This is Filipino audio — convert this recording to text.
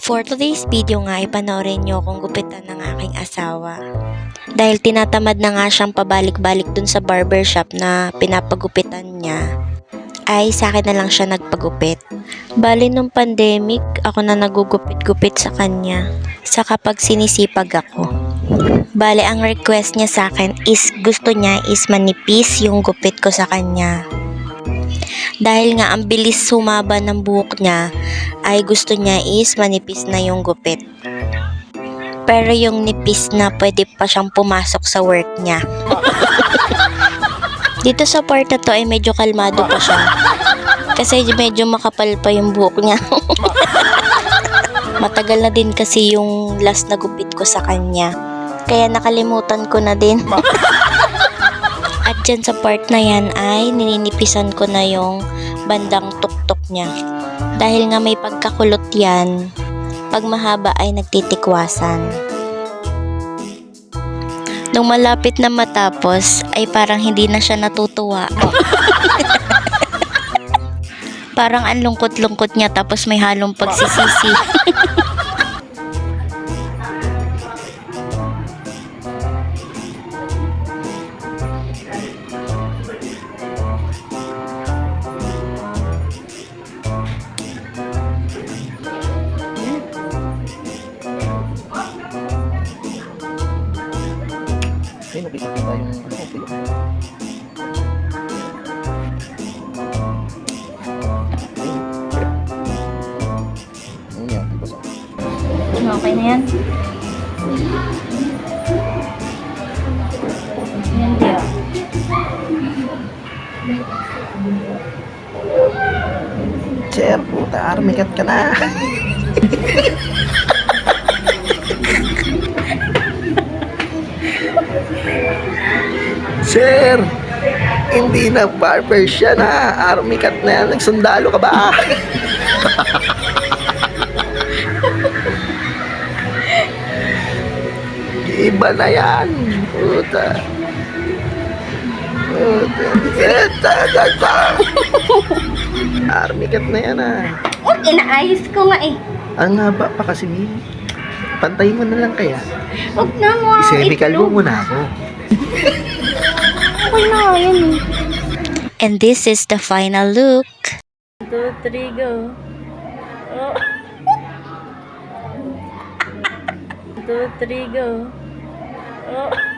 For today's video nga, ipanoorin nyo kung gupitan ng aking asawa. Dahil tinatamad na nga siyang pabalik-balik dun sa barbershop na pinapagupitan niya, ay sa akin na lang siya nagpagupit. Bali nung pandemic, ako na nagugupit-gupit sa kanya. Saka pag sinisipag ako. Bali ang request niya sa akin is gusto niya is manipis yung gupit ko sa kanya. Dahil nga ang bilis sumaba ng buhok niya, ay gusto niya is manipis na yung gupit. Pero yung nipis na pwede pa siyang pumasok sa work niya. Dito sa part na to ay medyo kalmado pa siya. Kasi medyo makapal pa yung buhok niya. Matagal na din kasi yung last na gupit ko sa kanya. Kaya nakalimutan ko na din. At dyan sa part na yan ay nininipisan ko na yung bandang tuktok niya. Dahil nga may pagkakulot yan, pag mahaba ay nagtitikwasan. Nung malapit na matapos ay parang hindi na siya natutuwa. Parang ang lungkot-lungkot niya tapos may halong pagsisisi. Sino kita yung Okay na yan? Yan dia. Sir, puta, armikat ka na. Sir, hindi na barber siya na. Army cut na yan. Nagsundalo ka ba? Iba na yan. Puta. Army cut na yan Inaayos ko nga eh. Ang haba pa kasi. Pantayin mo na lang kaya. Huwag na mo. Semical mo muna ako. Okay na, yan eh. And this is the final look. 2, 3, go. Oh. 2, 3, go. Oh.